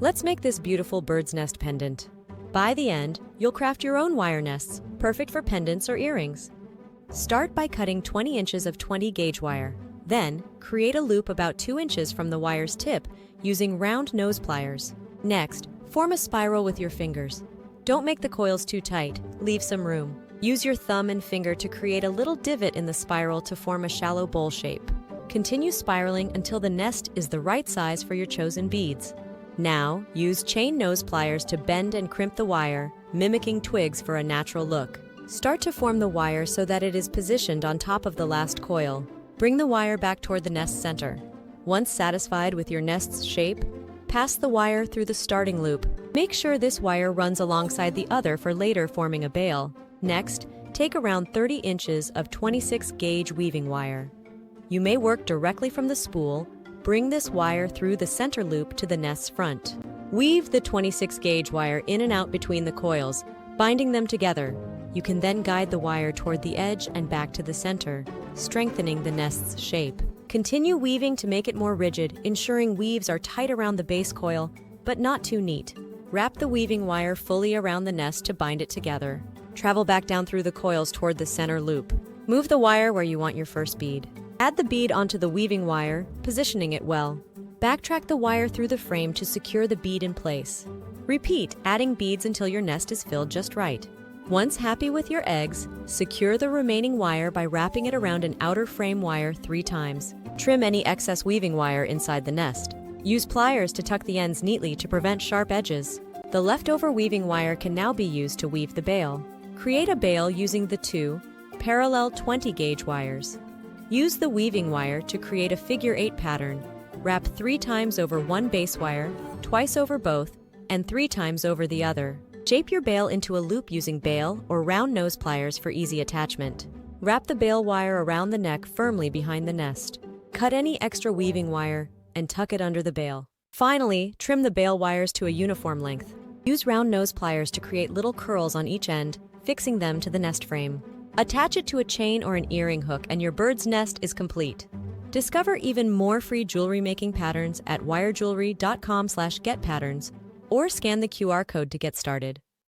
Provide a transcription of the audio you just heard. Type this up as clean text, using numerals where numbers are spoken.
Let's make this beautiful bird's nest pendant. By the end, you'll craft your own wire nests, perfect for pendants or earrings. Start by cutting 20 inches of 20-gauge wire. Then, create a loop about 2 inches from the wire's tip using round nose pliers. Next, form a spiral with your fingers. Don't make the coils too tight, leave some room. Use your thumb and finger to create a little divot in the spiral to form a shallow bowl shape. Continue spiraling until the nest is the right size for your chosen beads. Now, use chain nose pliers to bend and crimp the wire, mimicking twigs for a natural look. Start to form the wire so that it is positioned on top of the last coil. Bring the wire back toward the nest center. Once satisfied with your nest's shape, pass the wire through the starting loop. Make sure this wire runs alongside the other for later forming a bail. Next, take around 30 inches of 26-gauge weaving wire. You may work directly from the spool. Bring this wire through the center loop to the nest's front. Weave the 26-gauge wire in and out between the coils, binding them together. You can then guide the wire toward the edge and back to the center, strengthening the nest's shape. Continue weaving to make it more rigid, ensuring weaves are tight around the base coil, but not too neat. Wrap the weaving wire fully around the nest to bind it together. Travel back down through the coils toward the center loop. Move the wire where you want your first bead. Add the bead onto the weaving wire, positioning it well. Backtrack the wire through the frame to secure the bead in place. Repeat, adding beads until your nest is filled just right. Once happy with your eggs, secure the remaining wire by wrapping it around an outer frame wire 3 times. Trim any excess weaving wire inside the nest. Use pliers to tuck the ends neatly to prevent sharp edges. The leftover weaving wire can now be used to weave the bail. Create a bail using the 2 parallel 20-gauge wires. Use the weaving wire to create a figure 8 pattern. Wrap 3 times over one base wire, twice over both, and 3 times over the other. Shape your bail into a loop using bail or round nose pliers for easy attachment. Wrap the bail wire around the neck firmly behind the nest. Cut any extra weaving wire and tuck it under the bail. Finally, trim the bail wires to a uniform length. Use round nose pliers to create little curls on each end, fixing them to the nest frame. Attach it to a chain or an earring hook and your bird's nest is complete. Discover even more free jewelry making patterns at wirejewelry.com/getpatterns or scan the QR code to get started.